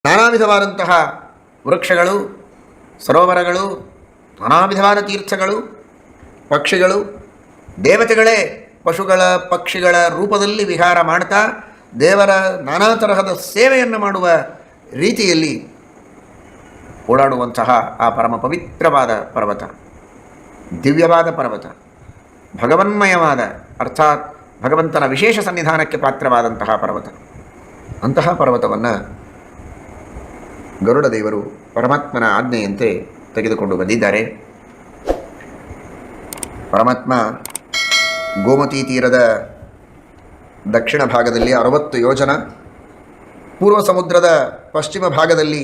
ನಾನಾ ವಿಧವಾದಂತಹ ವೃಕ್ಷಗಳು, ಸರೋವರಗಳು, ನಾನಾ ವಿಧವಾದ ತೀರ್ಥಗಳು, ಪಕ್ಷಿಗಳು, ದೇವತೆಗಳೇ ಪಶುಗಳ ಪಕ್ಷಿಗಳ ರೂಪದಲ್ಲಿ ವಿಹಾರ ಮಾಡ್ತಾ ದೇವರ ನಾನಾ ತರಹದ ಸೇವೆಯನ್ನು ಮಾಡುವ ರೀತಿಯಲ್ಲಿ ಓಡಾಡುವಂತಹ ಆ ಪರಮ ಪವಿತ್ರವಾದ ಪರ್ವತ, ದಿವ್ಯವಾದ ಪರ್ವತ, ಭಗವನ್ಮಯವಾದ ಅರ್ಥಾತ್ ಭಗವಂತನ ವಿಶೇಷ ಸನ್ನಿಧಾನಕ್ಕೆ ಪಾತ್ರವಾದಂತಹ ಪರ್ವತ. ಅಂತಹ ಪರ್ವತವನ್ನು ಗರುಡ ದೇವರು ಪರಮಾತ್ಮನ ಆಜ್ಞೆಯಂತೆ ತೆಗೆದುಕೊಂಡು ಬಂದಿದ್ದಾರೆ. ಪರಮಾತ್ಮ ಗೋಮತಿ ತೀರದ ದಕ್ಷಿಣ ಭಾಗದಲ್ಲಿ 60 ಯೋಜನ, ಪೂರ್ವ ಸಮುದ್ರದ ಪಶ್ಚಿಮ ಭಾಗದಲ್ಲಿ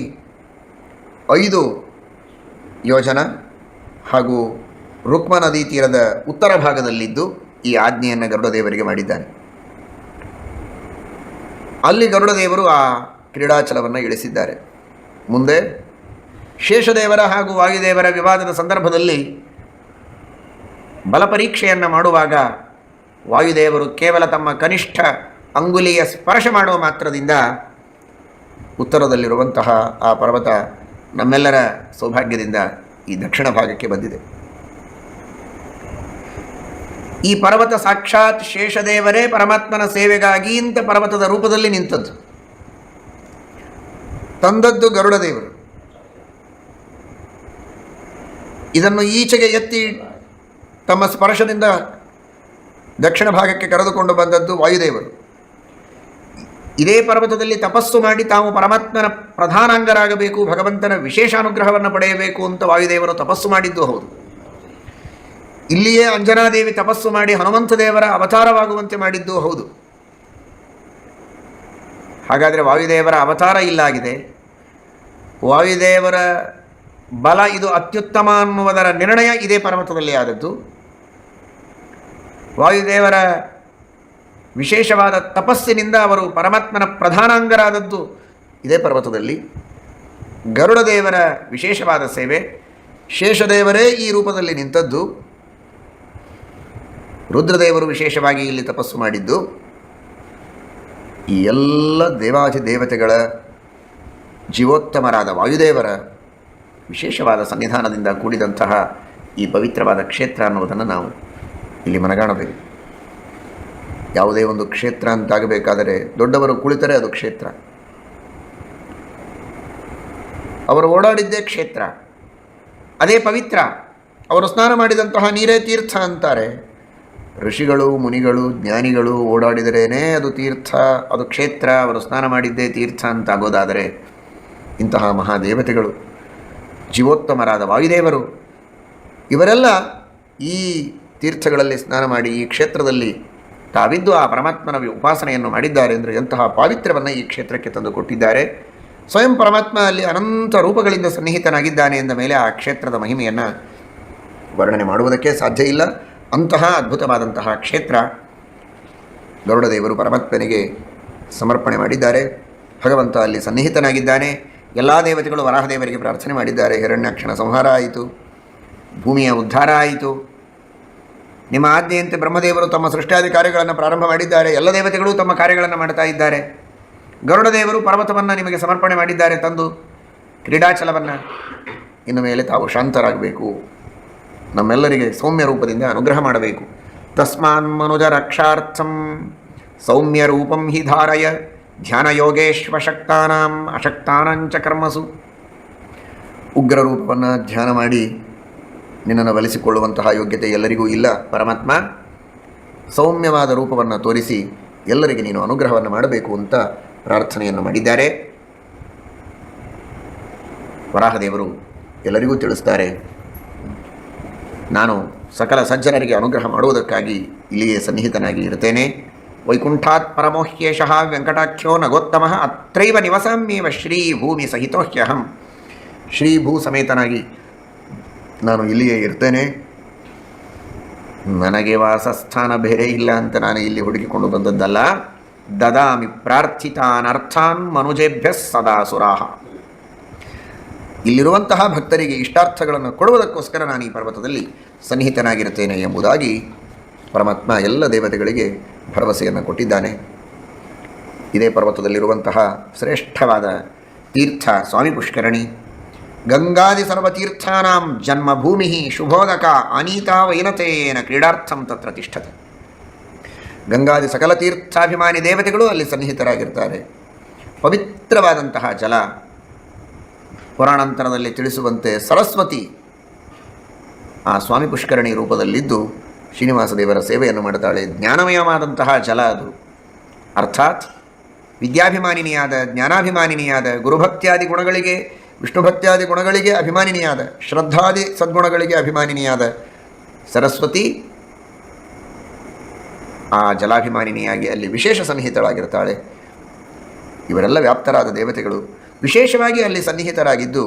5 ಯೋಜನ ಹಾಗೂ ರುಕ್ಮ ನದಿ ತೀರದ ಉತ್ತರ ಭಾಗದಲ್ಲಿದ್ದು ಈ ಆಜ್ಞೆಯನ್ನು ಗರುಡದೇವರಿಗೆ ಮಾಡಿದ್ದಾನೆ. ಅಲ್ಲಿ ಗರುಡದೇವರು ಆ ಕ್ರೀಡಾಚಲವನ್ನು ಇಳಿಸಿದ್ದಾರೆ. ಮುಂದೆ ಶೇಷದೇವರ ಹಾಗೂ ವಾಯುದೇವರ ವಿವಾದದ ಸಂದರ್ಭದಲ್ಲಿ ಬಲಪರೀಕ್ಷೆಯನ್ನು ಮಾಡುವಾಗ ವಾಯುದೇವರು ಕೇವಲ ತಮ್ಮ ಕನಿಷ್ಠ ಅಂಗುಲಿಯ ಸ್ಪರ್ಶ ಮಾಡುವ ಮಾತ್ರದಿಂದ ಉತ್ತರದಲ್ಲಿರುವಂತಹ ಆ ಪರ್ವತ ನಮ್ಮೆಲ್ಲರ ಸೌಭಾಗ್ಯದಿಂದ ಈ ದಕ್ಷಿಣ ಭಾಗಕ್ಕೆ ಬಂದಿದೆ. ಈ ಪರ್ವತ ಸಾಕ್ಷಾತ್ ಶೇಷದೇವರೇ ಪರಮಾತ್ಮನ ಸೇವೆಗಾಗಿ ಇಂಥ ಪರ್ವತದ ರೂಪದಲ್ಲಿ ನಿಂತದ್ದು. ತಂದದ್ದು ಗರುಡದೇವರು. ಇದನ್ನು ಈಚೆಗೆ ಎತ್ತಿ ತಮ್ಮ ಸ್ಪರ್ಶದಿಂದ ದಕ್ಷಿಣ ಭಾಗಕ್ಕೆ ಕರೆದುಕೊಂಡು ಬಂದದ್ದು ವಾಯುದೇವರು. ಇದೇ ಪರ್ವತದಲ್ಲಿ ತಪಸ್ಸು ಮಾಡಿ ತಾವು ಪರಮಾತ್ಮನ ಪ್ರಧಾನಾಂಗರಾಗಬೇಕು, ಭಗವಂತನ ವಿಶೇಷ ಅನುಗ್ರಹವನ್ನು ಪಡೆಯಬೇಕು ಅಂತ ವಾಯುದೇವರು ತಪಸ್ಸು ಮಾಡಿದ್ದು ಹೌದು. ಇಲ್ಲಿಯೇ ಅಂಜನಾದೇವಿ ತಪಸ್ಸು ಮಾಡಿ ಹನುಮಂತ ದೇವರ ಅವತಾರವಾಗುವಂತೆ ಮಾಡಿದ್ದು ಹೌದು. ಹಾಗಾದರೆ ವಾಯುದೇವರ ಅವತಾರ ಇಲ್ಲಾಗಿದೆ. ವಾಯುದೇವರ ಬಲ ಇದು ಅತ್ಯುತ್ತಮ ಅನ್ನುವುದರ ನಿರ್ಣಯ ಇದೇ ಪರ್ವತದಲ್ಲಿ ಆದದ್ದು. ವಾಯುದೇವರ ವಿಶೇಷವಾದ ತಪಸ್ಸಿನಿಂದ ಅವರು ಪರಮಾತ್ಮನ ಪ್ರಧಾನಾಂಗರಾದದ್ದು ಇದೇ ಪರ್ವತದಲ್ಲಿ. ಗರುಡದೇವರ ವಿಶೇಷವಾದ ಸೇವೆ, ಶೇಷದೇವರೇ ಈ ರೂಪದಲ್ಲಿ ನಿಂತದ್ದು. ರುದ್ರದೇವರು ವಿಶೇಷವಾಗಿ ಇಲ್ಲಿ ತಪಸ್ಸು ಮಾಡಿದ್ದು. ಈ ಎಲ್ಲ ದೇವಾಧಿ ದೇವತೆಗಳ ಜೀವೋತ್ತಮರಾದ ವಾಯುದೇವರ ವಿಶೇಷವಾದ ಸನ್ನಿಧಾನದಿಂದ ಕೂಡಿದಂತಹ ಈ ಪವಿತ್ರವಾದ ಕ್ಷೇತ್ರ ಅನ್ನುವುದನ್ನು ನಾವು ಇಲ್ಲಿ ಮನಗಾಣಬೇಕು. ಯಾವುದೇ ಒಂದು ಕ್ಷೇತ್ರ ಅಂತಾಗಬೇಕಾದರೆ ದೊಡ್ಡವರು ಕುಳಿತರೆ ಅದು ಕ್ಷೇತ್ರ, ಅವರು ಓಡಾಡಿದ್ದೇ ಕ್ಷೇತ್ರ, ಅದೇ ಪವಿತ್ರ. ಅವರು ಸ್ನಾನ ಮಾಡಿದಂತಹ ನೀರೇ ತೀರ್ಥ ಅಂತಾರೆ. ಋಷಿಗಳು, ಮುನಿಗಳು, ಜ್ಞಾನಿಗಳು ಓಡಾಡಿದರೇನೇ ಅದು ತೀರ್ಥ, ಅದು ಕ್ಷೇತ್ರ, ಅವರು ಸ್ನಾನ ಮಾಡಿದ್ದೇ ತೀರ್ಥ ಅಂತ ಆಗೋದಾದರೆ ಇಂತಹ ಮಹಾದೇವತೆಗಳು, ಜೀವೋತ್ತಮರಾದ ವಾಯುದೇವರು, ಇವರೆಲ್ಲ ಈ ತೀರ್ಥಗಳಲ್ಲಿ ಸ್ನಾನ ಮಾಡಿ ಈ ಕ್ಷೇತ್ರದಲ್ಲಿ ತಾವಿದ್ದು ಆ ಪರಮಾತ್ಮನ ಉಪಾಸನೆಯನ್ನು ಮಾಡಿದ್ದಾರೆ ಅಂದರೆ ಎಂತಹ ಪಾವಿತ್ರ್ಯವನ್ನು ಈ ಕ್ಷೇತ್ರಕ್ಕೆ ತಂದು ಕೊಟ್ಟಿದ್ದಾರೆ. ಸ್ವಯಂ ಪರಮಾತ್ಮ ಅಲ್ಲಿ ಅನಂತ ರೂಪಗಳಿಂದ ಸನ್ನಿಹಿತನಾಗಿದ್ದಾನೆ ಎಂದ ಮೇಲೆ ಆ ಕ್ಷೇತ್ರದ ಮಹಿಮೆಯನ್ನು ವರ್ಣನೆ ಮಾಡುವುದಕ್ಕೆ ಸಾಧ್ಯ ಇಲ್ಲ. ಅಂತಹ ಅದ್ಭುತವಾದಂತಹ ಕ್ಷೇತ್ರ ಗರುಡದೇವರು ಪರಮಾತ್ಮನಿಗೆ ಸಮರ್ಪಣೆ ಮಾಡಿದ್ದಾರೆ. ಭಗವಂತ ಅಲ್ಲಿ ಸನ್ನಿಹಿತನಾಗಿದ್ದಾನೆ. ಎಲ್ಲ ದೇವತೆಗಳು ವರಾಹದೇವರಿಗೆ ಪ್ರಾರ್ಥನೆ ಮಾಡಿದ್ದಾರೆ. ಹಿರಣ್ಯಾಕ್ಷನ ಸಂಹಾರ ಆಯಿತು, ಭೂಮಿಯ ಉದ್ಧಾರ ಆಯಿತು. ನಿಮ್ಮ ಆಜ್ಞೆಯಂತೆ ಬ್ರಹ್ಮದೇವರು ತಮ್ಮ ಸೃಷ್ಟಿಯಾದಿ ಕಾರ್ಯಗಳನ್ನು ಪ್ರಾರಂಭ ಮಾಡಿದ್ದಾರೆ. ಎಲ್ಲ ದೇವತೆಗಳು ತಮ್ಮ ಕಾರ್ಯಗಳನ್ನು ಮಾಡ್ತಾ ಇದ್ದಾರೆ. ಗರುಡದೇವರು ಪರ್ವತವನ್ನು ನಿಮಗೆ ಸಮರ್ಪಣೆ ಮಾಡಿದ್ದಾರೆ, ತಂದು ಕ್ರೀಡಾಚಲವನ್ನು. ಇನ್ನು ಮೇಲೆ ತಾವು ಶಾಂತರಾಗಬೇಕು, ನಮ್ಮೆಲ್ಲರಿಗೆ ಸೌಮ್ಯ ರೂಪದಿಂದ ಅನುಗ್ರಹ ಮಾಡಬೇಕು. ತಸ್ಮಾನ್ ಮನುಜ ರಕ್ಷಾರ್ಥಂ ಸೌಮ್ಯ ರೂಪಂ ಹಿ ಧಾರಯ ಧ್ಯಾನ ಯೋಗೇಶ್ವ ಶಕ್ತಾನಾಂ ಅಶಕ್ತಾನಾಂಚ ಕರ್ಮಸು. ಉಗ್ರ ರೂಪವನ್ನು ಧ್ಯಾನ ಮಾಡಿ ನಿನ್ನನ್ನು ಒಲಿಸಿಕೊಳ್ಳುವಂತಹ ಯೋಗ್ಯತೆ ಎಲ್ಲರಿಗೂ ಇಲ್ಲ. ಪರಮಾತ್ಮ ಸೌಮ್ಯವಾದ ರೂಪವನ್ನು ತೋರಿಸಿ ಎಲ್ಲರಿಗೆ ನೀನು ಅನುಗ್ರಹವನ್ನು ಮಾಡಬೇಕು ಅಂತ ಪ್ರಾರ್ಥನೆಯನ್ನು ಮಾಡಿದ್ದಾರೆ. ವರಾಹದೇವರು ಎಲ್ಲರಿಗೂ ತಿಳಿಸ್ತಾರೆ, ನಾನು ಸಕಲ ಸಜ್ಜನರಿಗೆ ಅನುಗ್ರಹ ಮಾಡುವುದಕ್ಕಾಗಿ ಇಲ್ಲಿಯೇ ಸನ್ನಿಹಿತನಾಗಿ ಇರ್ತೇನೆ. ವೈಕುಂಠಾತ್ ಪರಮೋಹ್ಯೇಶಃ ವೆಂಕಟಾಖ್ಯೋ ನಗೋತ್ತಮ ಅತ್ರೈವ ನಿವಸಾಮ್ಯೇವ ಶ್ರೀಭೂಮಿ ಸಹಿತೋಹ್ಯಹಂ. ಶ್ರೀಭೂ ಸಮೇತನಾಗಿ ನಾನು ಇಲ್ಲಿಯೇ ಇರ್ತೇನೆ. ನನಗೆ ವಾಸಸ್ಥಾನ ಬೇರೆ ಇಲ್ಲ ಅಂತ ನಾನು ಇಲ್ಲಿ ಹುಡುಕಿಕೊಂಡು ಬಂದದ್ದಲ್ಲ. ದದಾಮಿ ಪ್ರಾರ್ಥಿತಾನರ್ಥಾನ್ ಮನುಜೇಭ್ಯ ಸದಾ ಸುರಾಹ. ಇಲ್ಲಿರುವಂತಹ ಭಕ್ತರಿಗೆ ಇಷ್ಟಾರ್ಥಗಳನ್ನು ಕೊಡುವುದಕ್ಕೋಸ್ಕರ ನಾನು ಈ ಪರ್ವತದಲ್ಲಿ ಸನ್ನಿಹಿತನಾಗಿರುತ್ತೇನೆ ಎಂಬುದಾಗಿ ಪರಮಾತ್ಮ ಎಲ್ಲ ದೇವತೆಗಳಿಗೆ ಭರವಸೆಯನ್ನು ಕೊಟ್ಟಿದ್ದಾನೆ. ಇದೇ ಪರ್ವತದಲ್ಲಿರುವಂತಹ ಶ್ರೇಷ್ಠವಾದ ತೀರ್ಥ ಸ್ವಾಮಿ ಪುಷ್ಕರಣಿ. ಗಂಗಾದಿ ಸರ್ವತೀರ್ಥಾನಾಂ ಜನ್ಮಭೂಮಿ ಶುಭೋದಕ ಅನೀತಾ ವೈನತೇನ ಕ್ರೀಡಾರ್ಥಂ ತತ್ರ ತಿಷ್ಠತೆ. ಗಂಗಾದಿ ಸಕಲ ತೀರ್ಥಾಭಿಮಾನಿ ದೇವತೆಗಳು ಅಲ್ಲಿ ಸನ್ನಿಹಿತರಾಗಿರ್ತಾರೆ. ಪವಿತ್ರವಾದಂತಹ ಜಲ. ಪುರಾಣಾಂತರದಲ್ಲಿ ತಿಳಿಸುವಂತೆ ಸರಸ್ವತಿ ಆ ಸ್ವಾಮಿ ಪುಷ್ಕರಣಿ ರೂಪದಲ್ಲಿದ್ದು ಶ್ರೀನಿವಾಸ ದೇವರ ಸೇವೆಯನ್ನು ಮಾಡ್ತಾಳೆ. ಜ್ಞಾನಮಯವಾದಂತಹ ಜಲ ಅದು. ಅರ್ಥಾತ್ ವಿದ್ಯಾಭಿಮಾನಿನಿಯಾದ, ಜ್ಞಾನಾಭಿಮಾನಿನಿಯಾದ, ಗುರುಭಕ್ತ್ಯಾದಿ ಗುಣಗಳಿಗೆ, ವಿಷ್ಣುಭಕ್ತ್ಯಾದಿ ಗುಣಗಳಿಗೆ ಅಭಿಮಾನಿನಿಯಾದ, ಶ್ರದ್ಧಾದಿ ಸದ್ಗುಣಗಳಿಗೆ ಅಭಿಮಾನಿನಿಯಾದ ಸರಸ್ವತಿ ಆ ಜಲಾಭಿಮಾನಿನಿಯಾಗಿ ಅಲ್ಲಿ ವಿಶೇಷ ಸನ್ನಿಹಿತಳಾಗಿರ್ತಾಳೆ. ಇವರೆಲ್ಲ ವ್ಯಾಪ್ತರಾದ ದೇವತೆಗಳು ವಿಶೇಷವಾಗಿ ಅಲ್ಲಿ ಸನ್ನಿಹಿತರಾಗಿದ್ದು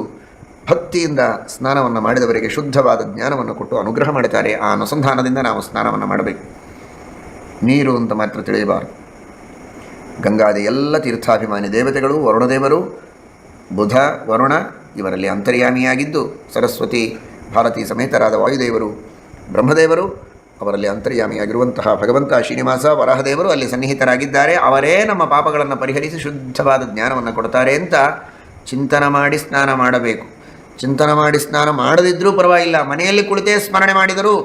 ಭಕ್ತಿಯಿಂದ ಸ್ನಾನವನ್ನು ಮಾಡಿದವರಿಗೆ ಶುದ್ಧವಾದ ಜ್ಞಾನವನ್ನು ಕೊಟ್ಟು ಅನುಗ್ರಹ ಮಾಡುತ್ತಾರೆ. ಆ ಅನುಸಂಧಾನದಿಂದ ನಾವು ಸ್ನಾನವನ್ನು ಮಾಡಬೇಕು. ನೀರು ಅಂತ ಮಾತ್ರ ತಿಳಿಯಬಾರದು. ಗಂಗಾದಿ ಎಲ್ಲ ತೀರ್ಥಾಭಿಮಾನಿ ದೇವತೆಗಳು, ವರುಣದೇವರು, ಬುಧ, ವರುಣ ಇವರಲ್ಲಿ ಅಂತರ್ಯಾಮಿಯಾಗಿದ್ದು, ಸರಸ್ವತಿ, ಭಾರತೀ ಸಮೇತರಾದ ವಾಯುದೇವರು, ಬ್ರಹ್ಮದೇವರು ಅವರಲ್ಲಿ ಅಂತರ್ಯಾಮಿಯಾಗಿರುವಂತಹ ಭಗವಂತ ಶ್ರೀನಿವಾಸ ವರಾಹದೇವರು ಅಲ್ಲಿ ಸನ್ನಿಹಿತರಾಗಿದ್ದಾರೆ. ಅವರೇ ನಮ್ಮ ಪಾಪಗಳನ್ನು ಪರಿಹರಿಸಿ ಶುದ್ಧವಾದ ಜ್ಞಾನವನ್ನು ಕೊಡ್ತಾರೆ ಅಂತ ಚಿಂತನೆ ಮಾಡಿ ಸ್ನಾನ ಮಾಡಬೇಕು. ಚಿಂತನೆ ಮಾಡಿ ಸ್ನಾನ ಮಾಡದಿದ್ದರೂ ಪರವಾಗಿಲ್ಲ, ಮನೆಯಲ್ಲಿ ಕುಳಿತೇ ಸ್ಮರಣೆ ಮಾಡಿದರೂ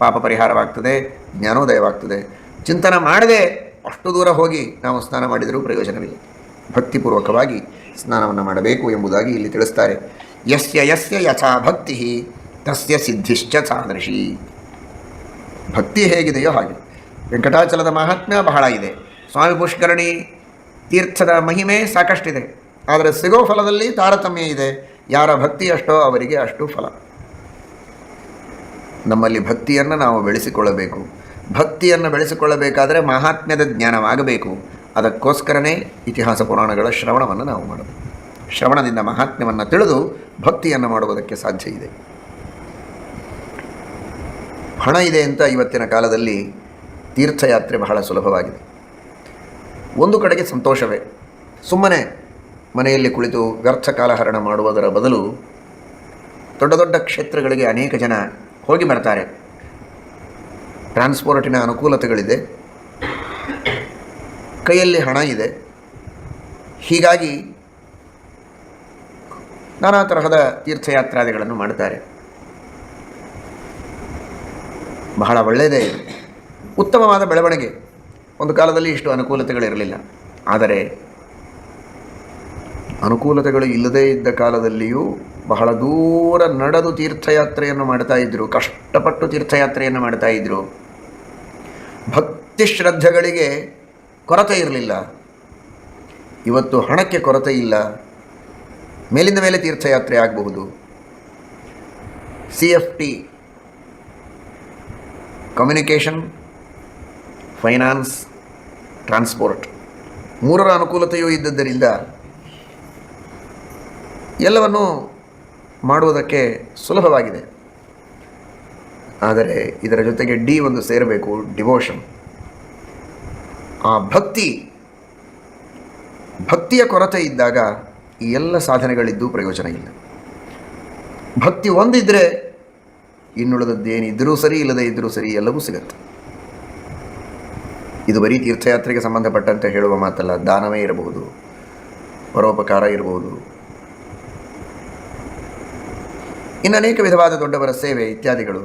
ಪಾಪ ಪರಿಹಾರವಾಗ್ತದೆ, ಜ್ಞಾನೋದಯವಾಗ್ತದೆ. ಚಿಂತನೆ ಮಾಡದೆ ಅಷ್ಟು ದೂರ ಹೋಗಿ ನಾವು ಸ್ನಾನ ಮಾಡಿದರೂ ಪ್ರಯೋಜನವಿಲ್ಲ. ಭಕ್ತಿಪೂರ್ವಕವಾಗಿ ಸ್ನಾನವನ್ನು ಮಾಡಬೇಕು ಎಂಬುದಾಗಿ ಇಲ್ಲಿ ತಿಳಿಸ್ತಾರೆ. ಯಸ್ಯ ಯಸ್ಯ ಯಥಾ ಭಕ್ತಿ ತಸ್ಯ ಸಿದ್ಧಿಶ್ಚ ಸಾದೃಶಿ. ಭಕ್ತಿ ಹೇಗಿದೆಯೋ ಹಾಗೆ. ವೆಂಕಟಾಚಲದ ಮಹಾತ್ಮ್ಯ ಬಹಳ ಇದೆ. ಸ್ವಾಮಿ ಪುಷ್ಕರಣಿ ತೀರ್ಥದ ಮಹಿಮೆ ಸಾಕಷ್ಟಿದೆ. ಆದರೆ ಸಿಗೋ ಫಲದಲ್ಲಿ ತಾರತಮ್ಯ ಇದೆ. ಯಾರ ಭಕ್ತಿ ಅಷ್ಟೋ ಅವರಿಗೆ ಅಷ್ಟು ಫಲ. ನಮ್ಮಲ್ಲಿ ಭಕ್ತಿಯನ್ನು ನಾವು ಬೆಳೆಸಿಕೊಳ್ಳಬೇಕು. ಭಕ್ತಿಯನ್ನು ಬೆಳೆಸಿಕೊಳ್ಳಬೇಕಾದರೆ ಮಹಾತ್ಮ್ಯದ ಜ್ಞಾನವಾಗಬೇಕು. ಅದಕ್ಕೋಸ್ಕರನೇ ಇತಿಹಾಸ ಪುರಾಣಗಳ ಶ್ರವಣವನ್ನು ನಾವು ಮಾಡಬೇಕು. ಶ್ರವಣದಿಂದ ಮಹಾತ್ಮ್ಯವನ್ನು ತಿಳಿದು ಭಕ್ತಿಯನ್ನು ಮಾಡುವುದಕ್ಕೆ ಸಾಧ್ಯ ಇದೆ. ಹಣ ಇದೆ ಅಂತ ಇವತ್ತಿನ ಕಾಲದಲ್ಲಿ ತೀರ್ಥಯಾತ್ರೆ ಬಹಳ ಸುಲಭವಾಗಿದೆ. ಒಂದು ಕಡೆಗೆ ಸಂತೋಷವೇ. ಸುಮ್ಮನೆ ಮನೆಯಲ್ಲಿ ಕುಳಿತು ವ್ಯರ್ಥ ಕಾಲಹರಣ ಮಾಡುವುದರ ಬದಲು ದೊಡ್ಡ ದೊಡ್ಡ ಕ್ಷೇತ್ರಗಳಿಗೆ ಅನೇಕ ಜನ ಹೋಗಿ ಬರ್ತಾರೆ. ಟ್ರಾನ್ಸ್ಪೋರ್ಟಿನ ಅನುಕೂಲತೆಗಳಿದೆ, ಕೈಯಲ್ಲಿ ಹಣ ಇದೆ. ಹೀಗಾಗಿ ನಾನಾ ತರಹದ ತೀರ್ಥಯಾತ್ರಾದಿಗಳನ್ನು ಮಾಡ್ತಾರೆ. ಬಹಳ ಒಳ್ಳೆಯದೇ ಇದೆ, ಉತ್ತಮವಾದ ಬೆಳವಣಿಗೆ. ಒಂದು ಕಾಲದಲ್ಲಿ ಇಷ್ಟು ಅನುಕೂಲತೆಗಳಿರಲಿಲ್ಲ. ಆದರೆ ಅನುಕೂಲತೆಗಳು ಇಲ್ಲದೇ ಇದ್ದ ಕಾಲದಲ್ಲಿಯೂ ಬಹಳ ದೂರ ನಡೆದು ತೀರ್ಥಯಾತ್ರೆಯನ್ನು ಮಾಡ್ತಾ ಇದ್ದರು. ಕಷ್ಟಪಟ್ಟು ತೀರ್ಥಯಾತ್ರೆಯನ್ನು ಮಾಡ್ತಾ ಇದ್ದರು. ಭಕ್ತಿ ಶ್ರದ್ಧೆಗಳಿಗೆ ಕೊರತೆ ಇರಲಿಲ್ಲ. ಇವತ್ತು ಹಣಕ್ಕೆ ಕೊರತೆ ಇಲ್ಲ. ಮೇಲಿಂದ ಮೇಲೆ ತೀರ್ಥಯಾತ್ರೆ ಆಗಬಹುದು. CFT ಕಮ್ಯುನಿಕೇಷನ್, ಫೈನಾನ್ಸ್, ಟ್ರಾನ್ಸ್ಪೋರ್ಟ್ ಮೂರರ ಅನುಕೂಲತೆಯೂ ಇದ್ದದ್ದರಿಂದ ಎಲ್ಲವನ್ನೂ ಮಾಡುವುದಕ್ಕೆ ಸುಲಭವಾಗಿದೆ. ಆದರೆ ಇದರ ಜೊತೆಗೆ ಒಂದು ಸೇರಬೇಕು, ಡಿವೋಷನ್. ಆ ಭಕ್ತಿಯ ಕೊರತೆ ಇದ್ದಾಗ ಈ ಎಲ್ಲ ಸಾಧನೆಗಳಿದ್ದು ಪ್ರಯೋಜನ ಇಲ್ಲ. ಭಕ್ತಿ ಒಂದಿದ್ದರೆ ಇನ್ನುಳಿದದ್ದೇನಿದ್ದರೂ ಸರಿ, ಇಲ್ಲದೇ ಇದ್ದರೂ ಸರಿ, ಎಲ್ಲವೂ ಸಿಗುತ್ತೆ. ಇದು ಬರೀ ತೀರ್ಥಯಾತ್ರೆಗೆ ಸಂಬಂಧಪಟ್ಟಂತೆ ಹೇಳುವ ಮಾತಲ್ಲ. ದಾನವೇ ಇರಬಹುದು, ಪರೋಪಕಾರ ಇರಬಹುದು, ಇನ್ನು ಅನೇಕ ವಿಧವಾದ ದೊಡ್ಡವರ ಸೇವೆ ಇತ್ಯಾದಿಗಳು.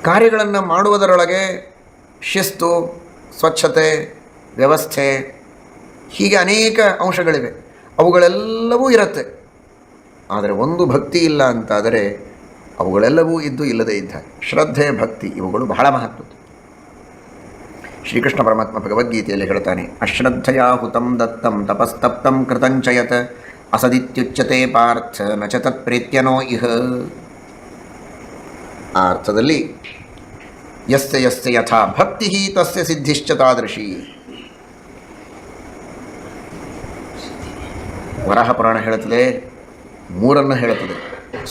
ಕಾರ್ಯಗಳನ್ನು ಮಾಡುವುದರೊಳಗೆ ಶಿಸ್ತು, ಸ್ವಚ್ಛತೆ, ವ್ಯವಸ್ಥೆ, ಹೀಗೆ ಅನೇಕ ಅಂಶಗಳಿವೆ. ಅವುಗಳೆಲ್ಲವೂ ಇರುತ್ತೆ. ಆದರೆ ಒಂದು ಭಕ್ತಿ ಇಲ್ಲ ಅಂತಾದರೆ ಅವುಗಳೆಲ್ಲವೂ ಇದ್ದು ಇಲ್ಲದೇ ಇದ್ದ ಶ್ರದ್ಧೆ, ಭಕ್ತಿ ಇವುಗಳು ಬಹಳ ಮಹತ್ವ. ಶ್ರೀಕೃಷ್ಣ ಪರಮಾತ್ಮ ಭಗವದ್ಗೀತೆಯಲ್ಲಿ ಹೇಳ್ತಾನೆ, ಅಶ್ರದ್ಧಯಾ ಹುತಂ ದತ್ತಂ ತಪಸ್ತಪ್ತಂ ಕೃತಂಚಯತ್ ಅಸದಿತ್ಯುಚ್ಯತೆ ಪಾರ್ಥ ನ ಚ ತತ್ಪ್ರೇತ್ಯನೋ ಇಹ. ಆ ಅರ್ಥದಲ್ಲಿ ಯಸ್ಯ ಯಸ್ಯ ಯಥಾ ಭಕ್ತಿ ತಸ್ಯ ಸಿದ್ಧಿಶ್ಚ ತಾದೃಶಿ. ವರಾಹ ಪುರಾಣ ಹೇಳುತ್ತದೆ, ಮೂರನ್ನು ಹೇಳುತ್ತದೆ.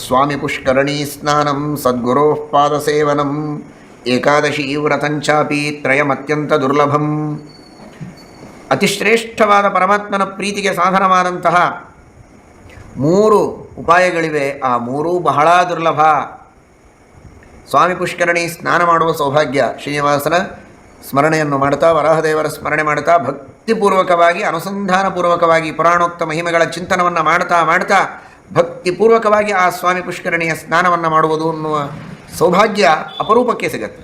ಸ್ವಾಮಿ ಪುಷ್ಕರಣೀ ಸ್ನಾನಂ, ಸದ್ಗುರೋ ಪಾದಸೇವನಂ, ಏಕಾದಶಿ ವ್ರತಂಚಾಪಿ ತ್ರಯಮತ್ಯಂತ ದುರ್ಲಭಂ. ಅತಿಶ್ರೇಷ್ಠವಾದ ಪರಮಾತ್ಮನ ಪ್ರೀತಿಗೆ ಸಾಧನವಾದಂತಹ 3 ಉಪಾಯಗಳಿವೆ. ಆ 3 ಬಹಳ ದುರ್ಲಭ. ಸ್ವಾಮಿ ಪುಷ್ಕರಣಿ ಸ್ನಾನ ಮಾಡುವ ಸೌಭಾಗ್ಯ ಶ್ರೀನಿವಾಸನ ಸ್ಮರಣೆಯನ್ನು ಮಾಡ್ತಾ, ವರಾಹದೇವರ ಸ್ಮರಣೆ ಮಾಡ್ತಾ, ಭಕ್ತಿಪೂರ್ವಕವಾಗಿ ಅನುಸಂಧಾನಪೂರ್ವಕವಾಗಿ ಪುರಾಣೋಕ್ತ ಮಹಿಮೆಗಳ ಚಿಂತನವನ್ನು ಮಾಡ್ತಾ ಮಾಡ್ತಾ ಭಕ್ತಿಪೂರ್ವಕವಾಗಿ ಆ ಸ್ವಾಮಿ ಪುಷ್ಕರಣಿಯ ಸ್ನಾನವನ್ನು ಮಾಡುವುದು ಅನ್ನುವ ಸೌಭಾಗ್ಯ ಅಪರೂಪಕ್ಕೆ ಸಿಗತ್ತೆ.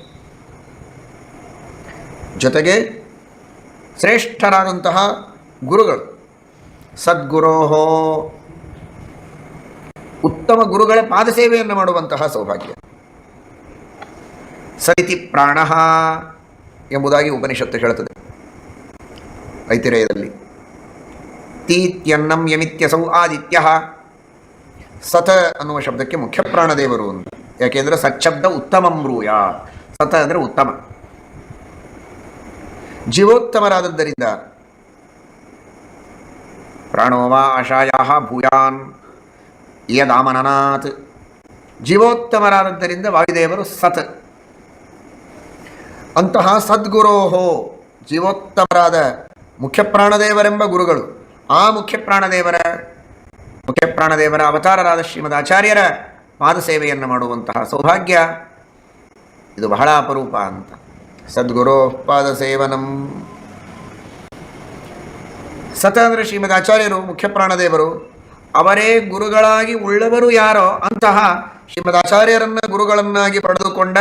ಜೊತೆಗೆ ಶ್ರೇಷ್ಠರಾದಂತಹ ಗುರುಗಳು, ಸದ್ಗುರೋಹೋ, ಉತ್ತಮ ಗುರುಗಳ ಪಾದಸೇವೆಯನ್ನು ಮಾಡುವಂತಹ ಸೌಭಾಗ್ಯ. ಸರಿತಿ ಪ್ರಾಣ ಎಂಬುದಾಗಿ ಉಪನಿಷತ್ತು ಹೇಳುತ್ತದೆ ಐತಿರೇಯದಲ್ಲಿ. ತೀತ್ಯನ್ನಂ ಯಮಿತ್ಯಸೌ ಆದಿತ್ಯ. ಸತ ಅನ್ನುವ ಶಬ್ದಕ್ಕೆ ಮುಖ್ಯ ಪ್ರಾಣದೇವರು ಅಂತ. ಯಾಕೆಂದರೆ ಸಚ್ಛಬ್ದ ಉತ್ತಮಂ ಬ್ರೂಯ. ಸತ ಅಂದರೆ ಉತ್ತಮ, ಜೀವೋತ್ತಮರಾದದ್ದರಿಂದ ಪ್ರಾಣೋ ವಾ ಆಶಾಯ ಭೂಯಾನ್ ಯದಾಮನನಾತ್. ಜೀವೋತ್ತಮರಾದದ್ದರಿಂದ ವಾಯುದೇವರು ಸತ್. ಅಂತಹ ಸದ್ಗುರೋಹೋ, ಜೀವೋತ್ತಮರಾದ ಮುಖ್ಯ ಪ್ರಾಣದೇವರೆಂಬ ಗುರುಗಳು, ಆ ಮುಖ್ಯ ಪ್ರಾಣದೇವರ ಅವತಾರರಾದ ಶ್ರೀಮದ್ ಆಚಾರ್ಯರ ಪಾದಸೇವೆಯನ್ನು ಮಾಡುವಂತಹ ಸೌಭಾಗ್ಯ ಇದು ಬಹಳ ಅಪರೂಪ ಅಂತ. ಸದ್ಗುರೋ ಪಾದಸೇವನಂ. ಸತ ಅಂದರೆ ಶ್ರೀಮದ್ ಆಚಾರ್ಯರು, ಮುಖ್ಯ ಪ್ರಾಣದೇವರು. ಅವರೇ ಗುರುಗಳಾಗಿ ಉಳ್ಳವರು ಯಾರೋ ಅಂತಹ ಶ್ರೀಮದ್ ಆಚಾರ್ಯರನ್ನು ಗುರುಗಳನ್ನಾಗಿ ಪಡೆದುಕೊಂಡ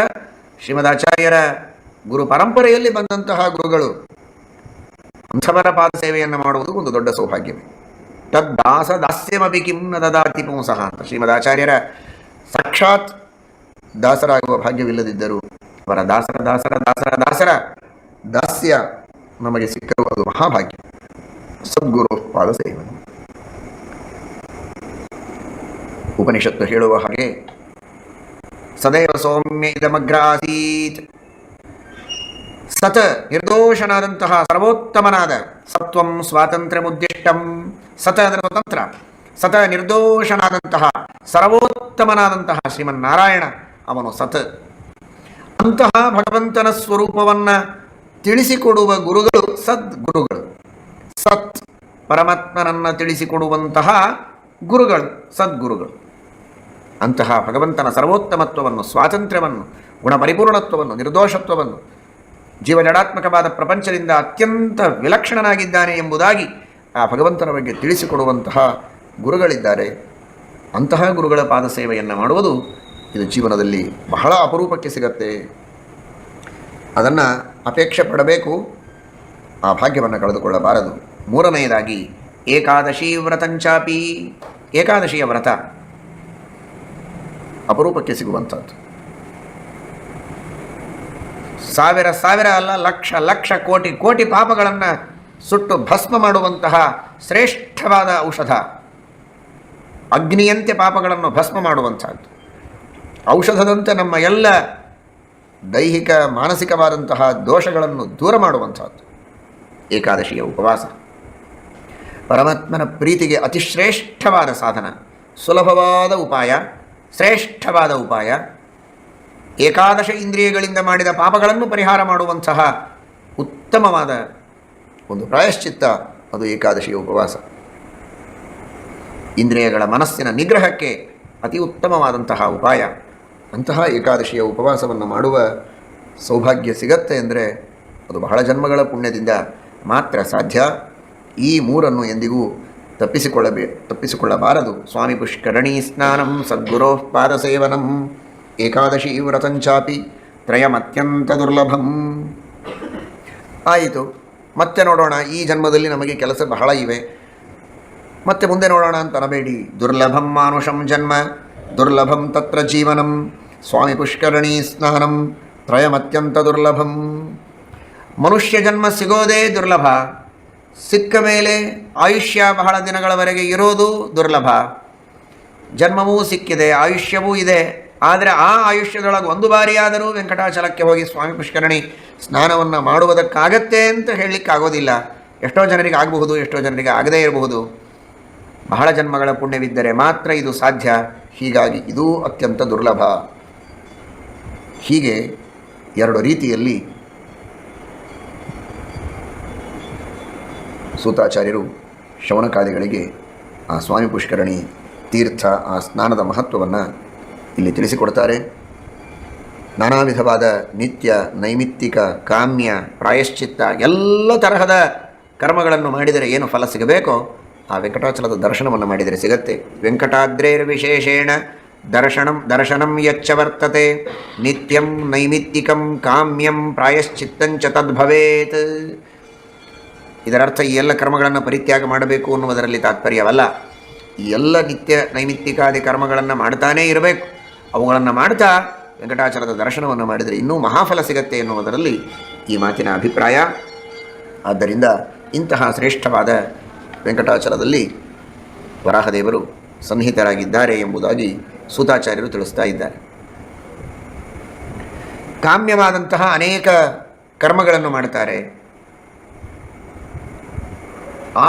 ಶ್ರೀಮದ್ ಆಚಾರ್ಯರ ಗುರು ಪರಂಪರೆಯಲ್ಲಿ ಬಂದಂತಹ ಗುರುಗಳು, ಅಂಥವರ ಪಾದಸೇವೆಯನ್ನು ಮಾಡುವುದು ಒಂದು ದೊಡ್ಡ ಸೌಭಾಗ್ಯವೇ. ತದ್ದಾಸ ದಾಸ್ಯಮಪಿ ಕಿಂ ನ ದದಾತಿ ಪುಂಸಃ ಅಂತ. ಶ್ರೀಮದ್ ಆಚಾರ್ಯರ ಸಾಕ್ಷಾತ್ ದಾಸರಾಗುವ ಭಾಗ್ಯವಿಲ್ಲದಿದ್ದರೂ ಅವರ ದಾಸರ ದಾಸರ ದಾಸರ ದಾಸರ ದಾಸ್ಯ ನಮಗೆ ಸಿಕ್ಕರು, ಅದು ಮಹಾಭಾಗ್ಯ. ಸದ್ಗುರು ಪಾದಸೇವನೆ. ಉಪನಿಷತ್ತು ಹೇಳುವ ಹಾಗೆ ಸದೈವ ಸೌಮ್ಯ ಇದಮಗ್ರ ಆಸೀತ್. ಸತ್ ನಿರ್ದೋಷನಾದಂತಹ ಸರ್ವೋತ್ತಮನಾದ, ಸತ್ವಂ ಸ್ವಾತಂತ್ರ್ಯಮುದ್ದಿಷ್ಟಂ. ಸತ ಅಂದರೆ ಸ್ವತಂತ್ರ, ಸತ ನಿರ್ದೋಷನಾದಂತಹ ಸರ್ವೋತ್ತಮನಾದಂತಹ ಶ್ರೀಮನ್ನಾರಾಯಣ ಅವನು ಸತ್. ಅಂತಹ ಭಗವಂತನ ಸ್ವರೂಪವನ್ನು ತಿಳಿಸಿಕೊಡುವ ಗುರುಗಳು ಸದ್ಗುರುಗಳು. ಸತ್ ಪರಮಾತ್ಮನನ್ನು ತಿಳಿಸಿಕೊಡುವಂತಹ ಗುರುಗಳು ಸದ್ಗುರುಗಳು. ಅಂತಹ ಭಗವಂತನ ಸರ್ವೋತ್ತಮತ್ವವನ್ನು, ಸ್ವಾತಂತ್ರ್ಯವನ್ನು, ಗುಣಪರಿಪೂರ್ಣತ್ವವನ್ನು, ನಿರ್ದೋಷತ್ವವನ್ನು, ಜೀವಜಡಾತ್ಮಕವಾದ ಪ್ರಪಂಚದಿಂದ ಅತ್ಯಂತ ವಿಲಕ್ಷಣನಾಗಿದ್ದಾನೆ ಎಂಬುದಾಗಿ ಆ ಭಗವಂತನ ಬಗ್ಗೆ ತಿಳಿಸಿಕೊಡುವಂತಹ ಗುರುಗಳಿದ್ದಾರೆ. ಅಂತಹ ಗುರುಗಳ ಪಾದಸೇವೆಯನ್ನು ಮಾಡುವುದು ಇದು ಜೀವನದಲ್ಲಿ ಬಹಳ ಅಪರೂಪಕ್ಕೆ ಸಿಗತ್ತೆ. ಅದನ್ನು ಅಪೇಕ್ಷೆ ಪಡಬೇಕು, ಆ ಭಾಗ್ಯವನ್ನು ಕಳೆದುಕೊಳ್ಳಬಾರದು. ಮೂರನೆಯದಾಗಿ ಏಕಾದಶಿ ವ್ರತಂಚಾಪಿ. ಏಕಾದಶಿಯ ವ್ರತ ಅಪರೂಪಕ್ಕೆ ಸಿಗುವಂಥದ್ದು. ಸಾವಿರ ಸಾವಿರ ಅಲ್ಲ, ಲಕ್ಷ ಲಕ್ಷ ಕೋಟಿ ಕೋಟಿ ಪಾಪಗಳನ್ನು ಸುಟ್ಟು ಭಸ್ಮ ಮಾಡುವಂತಹ ಶ್ರೇಷ್ಠವಾದ ಔಷಧ. ಅಗ್ನಿಯಂತೆ ಪಾಪಗಳನ್ನು ಭಸ್ಮ ಮಾಡುವಂಥದ್ದು, ಔಷಧದಂತೆ ನಮ್ಮ ಎಲ್ಲ ದೈಹಿಕ ಮಾನಸಿಕವಾದಂತಹ ದೋಷಗಳನ್ನು ದೂರ ಮಾಡುವಂಥದ್ದು ಏಕಾದಶಿಯ ಉಪವಾಸ. ಪರಮಾತ್ಮನ ಪ್ರೀತಿಗೆ ಅತಿಶ್ರೇಷ್ಠವಾದ ಸಾಧನ, ಸುಲಭವಾದ ಉಪಾಯ, ಶ್ರೇಷ್ಠವಾದ ಉಪಾಯ. ಏಕಾದಶ ಇಂದ್ರಿಯಗಳಿಂದ ಮಾಡಿದ ಪಾಪಗಳನ್ನು ಪರಿಹಾರ ಮಾಡುವಂತಹ ಉತ್ತಮವಾದ ಒಂದು ಪ್ರಾಯಶ್ಚಿತ್ತ ಅದು ಏಕಾದಶಿಯ ಉಪವಾಸ. ಇಂದ್ರಿಯಗಳ ಮನಸ್ಸಿನ ನಿಗ್ರಹಕ್ಕೆ ಅತಿ ಉತ್ತಮವಾದಂತಹ ಉಪಾಯ. ಅಂತಹ ಏಕಾದಶಿಯ ಉಪವಾಸವನ್ನು ಮಾಡುವ ಸೌಭಾಗ್ಯ ಸಿಗತ್ತೆ ಅಂದರೆ ಅದು ಬಹಳ ಜನ್ಮಗಳ ಪುಣ್ಯದಿಂದ ಮಾತ್ರ ಸಾಧ್ಯ. ಈ ಮೂರನ್ನು ಎಂದಿಗೂ ತಪ್ಪಿಸಿಕೊಳ್ಳಬಾರದು. ಸ್ವಾಮಿ ಪುಷ್ಕರಣಿ ಸ್ನಾನಂ, ಸದ್ಗುರೋ ಪಾದಸೇವನಂ, ಏಕಾದಶಿ ವ್ರತಂಚಾಪಿ ತ್ರಯಮತ್ಯಂತ ದುರ್ಲಭಂ. ಆಯಿತು, ಮತ್ತೆ ನೋಡೋಣ, ಈ ಜನ್ಮದಲ್ಲಿ ನಮಗೆ ಕೆಲಸ ಬಹಳ ಇವೆ, ಮತ್ತೆ ಮುಂದೆ ನೋಡೋಣ ಅಂತ ಅನ್ನಬೇಡಿ. ದುರ್ಲಭಂ ಮಾನುಷಂ ಜನ್ಮ, ದುರ್ಲಭಂ ತತ್ರ ಜೀವನಂ, ಸ್ವಾಮಿ ಪುಷ್ಕರಣಿ ಸ್ನಾನಂ ತ್ರಯಮತ್ಯಂತ ದುರ್ಲಭಂ. ಮನುಷ್ಯ ಜನ್ಮ ಸಿಗೋದೇ ದುರ್ಲಭ. ಸಿಕ್ಕ ಮೇಲೆ ಆಯುಷ್ಯ ಬಹಳ ದಿನಗಳವರೆಗೆ ಇರೋದು ದುರ್ಲಭ. ಜನ್ಮವೂ ಸಿಕ್ಕಿದೆ, ಆಯುಷ್ಯವೂ ಇದೆ. ಆದರೆ ಆ ಆಯುಷ್ಯದೊಳಗೆ ಒಂದು ಬಾರಿಯಾದರೂ ವೆಂಕಟಾಚಲಕ್ಕೆ ಹೋಗಿ ಸ್ವಾಮಿ ಪುಷ್ಕರಣಿ ಸ್ನಾನವನ್ನು ಮಾಡುವುದಕ್ಕಾಗತ್ತೆ ಅಂತ ಹೇಳಲಿಕ್ಕಾಗೋದಿಲ್ಲ. ಎಷ್ಟೋ ಜನರಿಗೆ ಆಗಬಹುದು, ಎಷ್ಟೋ ಜನರಿಗೆ ಆಗದೇ ಇರಬಹುದು. ಬಹಳ ಜನ್ಮಗಳ ಪುಣ್ಯವಿದ್ದರೆ ಮಾತ್ರ ಇದು ಸಾಧ್ಯ. ಹೀಗಾಗಿ ಇದೂ ಅತ್ಯಂತ ದುರ್ಲಭ. ಹೀಗೆ ಎರಡು ರೀತಿಯಲ್ಲಿ ಸೂತಾಚಾರ್ಯರು ಶೌನಕಾದಿಗಳಿಗೆ ಆ ಸ್ವಾಮಿ ಪುಷ್ಕರಣಿ ತೀರ್ಥ, ಆ ಸ್ನಾನದ ಮಹತ್ವವನ್ನು ಇಲ್ಲಿ ತಿಳಿಸಿಕೊಡ್ತಾರೆ. ನಾನಾ ವಿಧವಾದ ನಿತ್ಯ, ನೈಮಿತ್ತಿಕ, ಕಾಮ್ಯ, ಪ್ರಾಯಶ್ಚಿತ್ತ ಎಲ್ಲ ತರಹದ ಕರ್ಮಗಳನ್ನು ಮಾಡಿದರೆ ಏನು ಫಲ ಸಿಗಬೇಕೋ ಆ ವೆಂಕಟಾಚಲದ ದರ್ಶನವನ್ನು ಮಾಡಿದರೆ ಸಿಗತ್ತೆ. ವೆಂಕಟಾದ್ರೇರ್ ವಿಶೇಷೇಣ ದರ್ಶನಂ ಯಚ್ಚ ವರ್ತತೆ ನಿತ್ಯಂ ನೈಮಿತ್ತಿಕಂ ಕಾಮ್ಯಂ ಪ್ರಾಯಶ್ಚಿತ್ತಂಚ ತದ್ಭವೇತ್. ಇದರರ್ಥ ಈ ಎಲ್ಲ ಕರ್ಮಗಳನ್ನು ಪರಿತ್ಯಾಗ ಮಾಡಬೇಕು ಅನ್ನುವುದರಲ್ಲಿ ತಾತ್ಪರ್ಯವಲ್ಲ. ಈ ಎಲ್ಲ ನಿತ್ಯ ನೈಮಿತ್ತಿಕಾದಿ ಕರ್ಮಗಳನ್ನು ಮಾಡ್ತಾನೇ ಇರಬೇಕು. ಅವುಗಳನ್ನು ಮಾಡ್ತಾ ವೆಂಕಟಾಚಲದ ದರ್ಶನವನ್ನು ಮಾಡಿದರೆ ಇನ್ನೂ ಮಹಾಫಲ ಸಿಗತ್ತೆ ಎನ್ನುವುದರಲ್ಲಿ ಈ ಮಾತಿನ ಅಭಿಪ್ರಾಯ. ಆದ್ದರಿಂದ ಇಂತಹ ಶ್ರೇಷ್ಠವಾದ ವೆಂಕಟಾಚಲದಲ್ಲಿ ವರಾಹದೇವರು ಸನ್ನಿಹಿತರಾಗಿದ್ದಾರೆ ಎಂಬುದಾಗಿ ಸೂತಾಚಾರ್ಯರು ತಿಳಿಸ್ತಾ ಇದ್ದಾರೆ. ಕಾಮ್ಯವಾದಂತಹ ಅನೇಕ ಕರ್ಮಗಳನ್ನು ಮಾಡ್ತಾರೆ.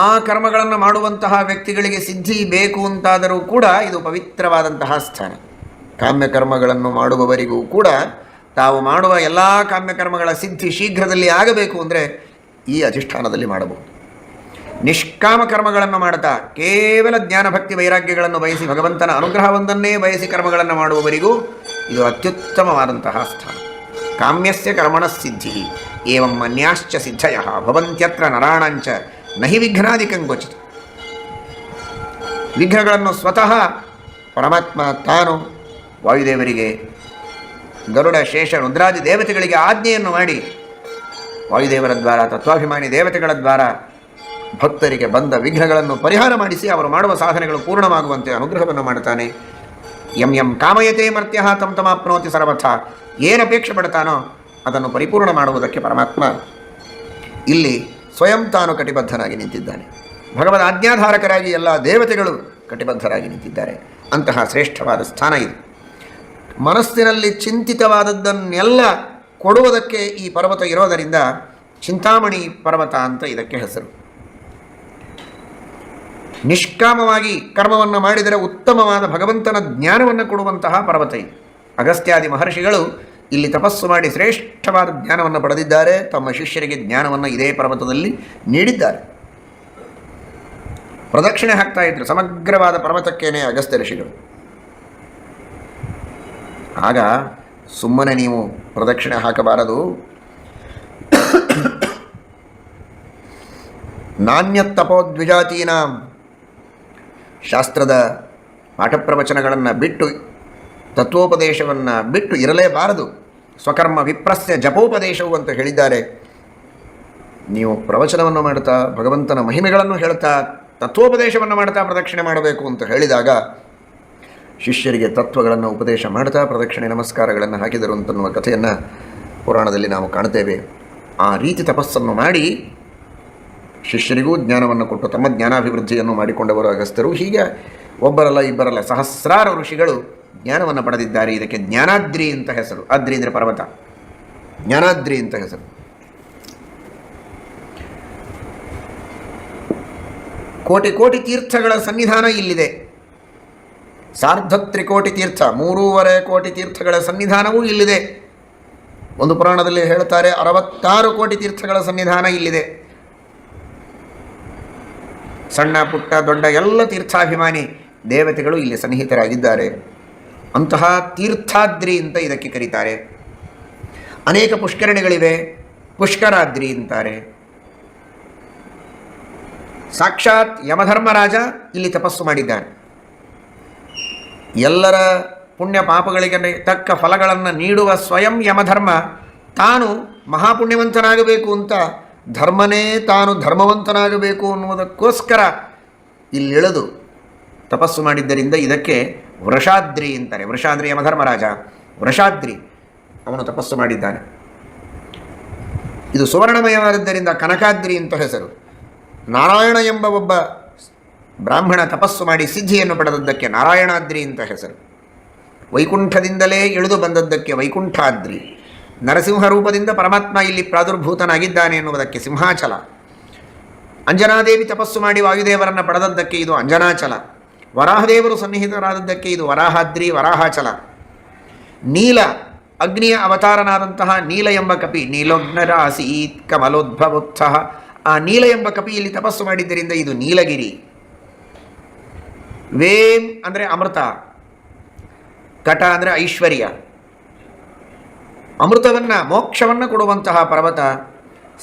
ಆ ಕರ್ಮಗಳನ್ನು ಮಾಡುವಂತಹ ವ್ಯಕ್ತಿಗಳಿಗೆ ಸಿದ್ಧಿ ಬೇಕು ಅಂತಾದರೂ ಕೂಡ ಇದು ಪವಿತ್ರವಾದಂತಹ ಸ್ಥಾನ. ಕಾಮ್ಯಕರ್ಮಗಳನ್ನು ಮಾಡುವವರಿಗೂ ಕೂಡ ತಾವು ಮಾಡುವ ಎಲ್ಲ ಕಾಮ್ಯಕರ್ಮಗಳ ಸಿದ್ಧಿ ಶೀಘ್ರದಲ್ಲಿ ಆಗಬೇಕು ಅಂದರೆ ಈ ಅಧಿಷ್ಠಾನದಲ್ಲಿ ಮಾಡಬಹುದು. ನಿಷ್ಕಾಮ ಕರ್ಮಗಳನ್ನು ಮಾಡ್ತಾ ಕೇವಲ ಜ್ಞಾನಭಕ್ತಿ ವೈರಾಗ್ಯಗಳನ್ನು ಬಯಸಿ ಭಗವಂತನ ಅನುಗ್ರಹವೊಂದನ್ನೇ ಬಯಸಿ ಕರ್ಮಗಳನ್ನು ಮಾಡುವವರಿಗೂ ಇದು ಅತ್ಯುತ್ತಮವಾದಂತಹ ಸ್ಥಾನ. ಕಾಮ್ಯಸ್ಯ ಕರ್ಮಣ ಸಿದ್ಧಿ ಏವಂ ಅನ್ಯಾಶ್ಚ ಸಿದ್ಧಯ ಭವಂತ್ಯತ್ರ ನರಾಣಾಂಚ ನಹಿ ವಿಘ್ನಾದಿಕಂಗೋಚಿತ. ವಿಘ್ನಗಳನ್ನು ಸ್ವತಃ ಪರಮಾತ್ಮ ತಾನು ವಾಯುದೇವರಿಗೆ, ಗರುಡ, ಶೇಷ, ರುದ್ರಾದಿ ದೇವತೆಗಳಿಗೆ ಆಜ್ಞೆಯನ್ನು ಮಾಡಿ ವಾಯುದೇವರ ದ್ವಾರ, ತತ್ವಾಭಿಮಾನಿ ದೇವತೆಗಳ ದ್ವಾರ ಭಕ್ತರಿಗೆ ಬಂದ ವಿಘ್ನಗಳನ್ನು ಪರಿಹಾರ ಮಾಡಿಸಿ ಅವರು ಮಾಡುವ ಸಾಧನೆಗಳು ಪೂರ್ಣವಾಗುವಂತೆ ಅನುಗ್ರಹವನ್ನು ಮಾಡುತ್ತಾನೆ. ಯಂ ಯಂ ಕಾಮಯತೆ ಮರ್ತ್ಯ ತಂ ತಮಾಪ್ನೋತಿ ಸರ್ವಥ. ಏನಪೇಕ್ಷೆ ಪಡ್ತಾನೋ ಅದನ್ನು ಪರಿಪೂರ್ಣ ಮಾಡುವುದಕ್ಕೆ ಪರಮಾತ್ಮ ಇಲ್ಲಿ ಸ್ವಯಂ ತಾನು ಕಟಿಬದ್ಧನಾಗಿ ನಿಂತಿದ್ದಾನೆ. ಭಗವದ್ ಆಜ್ಞಾಧಾರಕರಾಗಿ ಎಲ್ಲ ದೇವತೆಗಳು ಕಟಿಬದ್ಧರಾಗಿ ನಿಂತಿದ್ದಾರೆ. ಅಂತಹ ಶ್ರೇಷ್ಠವಾದ ಸ್ಥಾನ ಇದು. ಮನಸ್ಸಿನಲ್ಲಿ ಚಿಂತಿತವಾದದ್ದನ್ನೆಲ್ಲ ಕೊಡುವುದಕ್ಕೆ ಈ ಪರ್ವತ ಇರೋದರಿಂದ ಚಿಂತಾಮಣಿ ಪರ್ವತ ಅಂತ ಇದಕ್ಕೆ ಹೆಸರು. ನಿಷ್ಕಾಮವಾಗಿ ಕರ್ಮವನ್ನು ಮಾಡಿದರೆ ಉತ್ತಮವಾದ ಭಗವಂತನ ಜ್ಞಾನವನ್ನು ಕೊಡುವಂತಹ ಪರ್ವತ ಇದು. ಅಗಸ್ತ್ಯಾದಿ ಮಹರ್ಷಿಗಳು ಇಲ್ಲಿ ತಪಸ್ಸು ಮಾಡಿ ಶ್ರೇಷ್ಠವಾದ ಜ್ಞಾನವನ್ನು ಪಡೆದಿದ್ದಾರೆ. ತಮ್ಮ ಶಿಷ್ಯರಿಗೆ ಜ್ಞಾನವನ್ನು ಇದೇ ಪರ್ವತದಲ್ಲಿ ನೀಡಿದ್ದಾರೆ. ಪ್ರದಕ್ಷಿಣೆ ಹಾಕ್ತಾ ಇದ್ರು ಸಮಗ್ರವಾದ ಪರ್ವತಕ್ಕೇನೆ ಅಗಸ್ತ್ಯ ಋಷಿಗಳು. ಆಗ ಸುಮ್ಮನೆ ನೀವು ಪ್ರದಕ್ಷಿಣೆ ಹಾಕಬಾರದು. ನಾಣ್ಯತ್ತಪೋದ್ವಿಜಾತೀನಾಂ, ಶಾಸ್ತ್ರದ ಪಾಠ ಪ್ರವಚನಗಳನ್ನು ಬಿಟ್ಟು, ತತ್ವೋಪದೇಶವನ್ನು ಬಿಟ್ಟು ಇರಲೇಬಾರದು. ಸ್ವಕರ್ಮ ವಿಪ್ರಸ್ಯ ಜಪೋಪದೇಶವು ಅಂತ ಹೇಳಿದ್ದಾರೆ. ನೀವು ಪ್ರವಚನವನ್ನು ಮಾಡ್ತಾ, ಭಗವಂತನ ಮಹಿಮೆಗಳನ್ನು ಹೇಳ್ತಾ, ತತ್ವೋಪದೇಶವನ್ನು ಮಾಡ್ತಾ ಪ್ರದಕ್ಷಿಣೆ ಮಾಡಬೇಕು ಅಂತ ಹೇಳಿದಾಗ ಶಿಷ್ಯರಿಗೆ ತತ್ವಗಳನ್ನು ಉಪದೇಶ ಮಾಡ್ತಾ ಪ್ರದಕ್ಷಿಣೆ ನಮಸ್ಕಾರಗಳನ್ನು ಹಾಕಿದರು ಅಂತನ್ನುವ ಕಥೆಯನ್ನು ಪುರಾಣದಲ್ಲಿ ನಾವು ಕಾಣ್ತೇವೆ. ಆ ರೀತಿ ತಪಸ್ಸನ್ನು ಮಾಡಿ ಶಿಷ್ಯರಿಗೂ ಜ್ಞಾನವನ್ನು ಕೊಟ್ಟು ತಮ್ಮ ಜ್ಞಾನಾಭಿವೃದ್ಧಿಯನ್ನು ಮಾಡಿಕೊಂಡವರು ಅಗಸ್ತ್ಯರು. ಹೀಗೆ ಒಬ್ಬರಲ್ಲ ಇಬ್ಬರಲ್ಲ ಸಹಸ್ರಾರು ಋಷಿಗಳು ಜ್ಞಾನವನ್ನು ಪಡೆದಿದ್ದಾರೆ. ಇದಕ್ಕೆ ಜ್ಞಾನಾದ್ರಿ ಅಂತ ಹೆಸರು. ಆದ್ರಿ ಅಂದರೆ ಪರ್ವತ, ಜ್ಞಾನಾದ್ರಿ ಅಂತ ಹೆಸರು. ಕೋಟಿ ಕೋಟಿ ತೀರ್ಥಗಳ ಸನ್ನಿಧಾನ ಇಲ್ಲಿದೆ. ಸಾರ್ಧತ್ರಿಕೋಟಿ ತೀರ್ಥ, 3.5 ಕೋಟಿ ತೀರ್ಥಗಳ ಸನ್ನಿಧಾನವೂ ಇಲ್ಲಿದೆ. ಒಂದು ಪುರಾಣದಲ್ಲಿ ಹೇಳ್ತಾರೆ 66 ಕೋಟಿ ತೀರ್ಥಗಳ ಸನ್ನಿಧಾನ ಇಲ್ಲಿದೆ. ಸಣ್ಣ ಪುಟ್ಟ ದೊಡ್ಡ ಎಲ್ಲ ತೀರ್ಥಾಭಿಮಾನಿ ದೇವತೆಗಳು ಇಲ್ಲಿ ಸನ್ನಿಹಿತರಾಗಿದ್ದಾರೆ. ಅಂತಹ ತೀರ್ಥಾದ್ರಿ ಅಂತ ಇದಕ್ಕೆ ಕರೀತಾರೆ. ಅನೇಕ ಪುಷ್ಕರಣಿಗಳಿವೆ, ಪುಷ್ಕರಾದ್ರಿ ಅಂತಾರೆ. ಸಾಕ್ಷಾತ್ ಯಮಧರ್ಮರಾಜ ಇಲ್ಲಿ ತಪಸ್ಸು ಮಾಡಿದ್ದಾನೆ. ಎಲ್ಲರ ಪುಣ್ಯ ಪಾಪಗಳಿಗೆ ತಕ್ಕ ಫಲಗಳನ್ನು ನೀಡುವ ಸ್ವಯಂ ಯಮಧರ್ಮ ತಾನು ಮಹಾಪುಣ್ಯವಂತನಾಗಬೇಕು ಅಂತ, ಧರ್ಮನೇ ತಾನು ಧರ್ಮವಂತನಾಗಬೇಕು ಅನ್ನುವುದಕ್ಕೋಸ್ಕರ ಇಲ್ಲಿಳಿದು ತಪಸ್ಸು ಮಾಡಿದ್ದರಿಂದ ಇದಕ್ಕೆ ವೃಷಾದ್ರಿ ಅಂತಾರೆ. ವೃಷಾದ್ರಿ ಯಮಧರ್ಮರಾಜ, ವೃಷಾದ್ರಿ ಅವನು ತಪಸ್ಸು ಮಾಡಿದ್ದಾನೆ. ಇದು ಸುವರ್ಣಮಯವಾದದ್ದರಿಂದ ಕನಕಾದ್ರಿ ಅಂತ ಹೆಸರು. ನಾರಾಯಣ ಎಂಬ ಒಬ್ಬ ಬ್ರಾಹ್ಮಣ ತಪಸ್ಸು ಮಾಡಿ ಸಿದ್ಧಿಯನ್ನು ಪಡೆದದ್ದಕ್ಕೆ ನಾರಾಯಣಾದ್ರಿ ಅಂತ ಹೆಸರು. ವೈಕುಂಠದಿಂದಲೇ ಇಳಿದು ಬಂದದ್ದಕ್ಕೆ ವೈಕುಂಠಾದ್ರಿ. ನರಸಿಂಹ ರೂಪದಿಂದ ಪರಮಾತ್ಮ ಇಲ್ಲಿ ಪ್ರಾದುರ್ಭೂತನಾಗಿದ್ದಾನೆ ಎನ್ನುವುದಕ್ಕೆ ಸಿಂಹಾಚಲ. ಅಂಜನಾದೇವಿ ತಪಸ್ಸು ಮಾಡಿ ವಾಯುದೇವರನ್ನು ಪಡೆದದ್ದಕ್ಕೆ ಇದು ಅಂಜನಾಚಲ. ವರಾಹದೇವರು ಸನ್ನಿಹಿತರಾದದ್ದಕ್ಕೆ ಇದು ವರಾಹಾದ್ರಿ, ವರಾಹಾಚಲ. ನೀಲ, ಅಗ್ನಿಯ ಅವತಾರನಾದಂತಹ ನೀಲ ಎಂಬ ಕಪಿ, ನೀಲೋಗ್ನರಾಸೀತ್ ಕಮಲೋದ್ಭವೋತ್ಥ, ಆ ನೀಲ ಎಂಬ ಕಪಿ ಇಲ್ಲಿ ತಪಸ್ಸು ಮಾಡಿದ್ದರಿಂದ ಇದು ನೀಲಗಿರಿ. ವೇಂ ಅಂದರೆ ಅಮೃತ, ಕಟ ಅಂದರೆ ಐಶ್ವರ್ಯ, ಅಮೃತವನ್ನು ಮೋಕ್ಷವನ್ನು ಕೊಡುವಂತಹ ಪರ್ವತ,